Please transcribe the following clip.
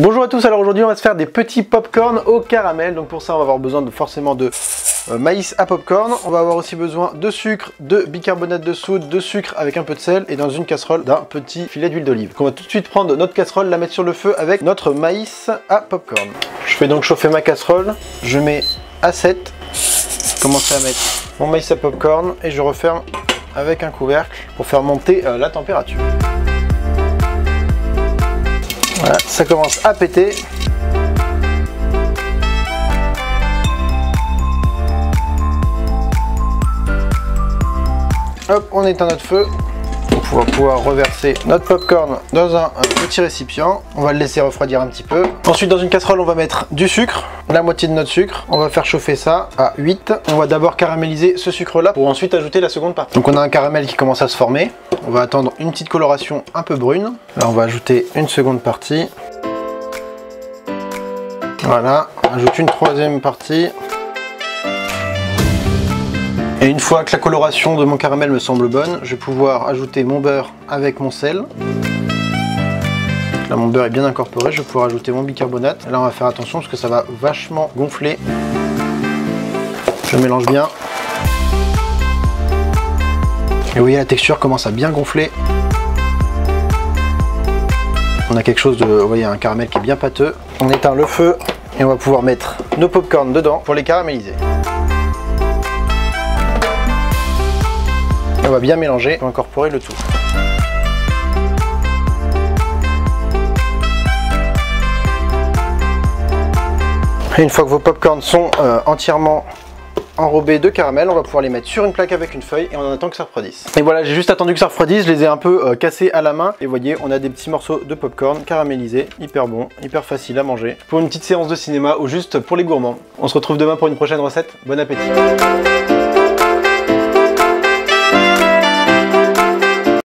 Bonjour à tous, alors aujourd'hui on va se faire des petits popcorn au caramel. Donc pour ça on va avoir besoin forcément de maïs à popcorn. On va avoir aussi besoin de sucre, de bicarbonate de soude, de sucre avec un peu de sel et dans une casserole d'un petit filet d'huile d'olive. On va tout de suite prendre notre casserole, la mettre sur le feu avec notre maïs à popcorn. Je fais donc chauffer ma casserole, je mets à 7, commencer à mettre mon maïs à popcorn et je referme avec un couvercle pour faire monter la température. Voilà, ça commence à péter. Hop, on éteint notre feu. On va pouvoir reverser notre popcorn dans un petit récipient. On va le laisser refroidir un petit peu. Ensuite, dans une casserole, on va mettre du sucre, la moitié de notre sucre. On va faire chauffer ça à 8. On va d'abord caraméliser ce sucre-là pour ensuite ajouter la seconde partie. Donc on a un caramel qui commence à se former. On va attendre une petite coloration un peu brune. Là, on va ajouter une seconde partie. Voilà, on ajoute une troisième partie. Et une fois que la coloration de mon caramel me semble bonne, je vais pouvoir ajouter mon beurre avec mon sel. Là mon beurre est bien incorporé, je vais pouvoir ajouter mon bicarbonate. Là on va faire attention parce que ça va vachement gonfler. Je mélange bien. Et vous voyez la texture commence à bien gonfler. On a quelque chose de, vous voyez, un caramel qui est bien pâteux. On éteint le feu et on va pouvoir mettre nos popcorn dedans pour les caraméliser. On va bien mélanger pour incorporer le tout. Et une fois que vos popcorn sont entièrement enrobés de caramel, on va pouvoir les mettre sur une plaque avec une feuille et on attend que ça refroidisse. Et voilà, j'ai juste attendu que ça refroidisse, je les ai un peu cassés à la main et vous voyez, on a des petits morceaux de popcorn caramélisés, hyper bon, hyper facile à manger. Pour une petite séance de cinéma ou juste pour les gourmands. On se retrouve demain pour une prochaine recette. Bon appétit.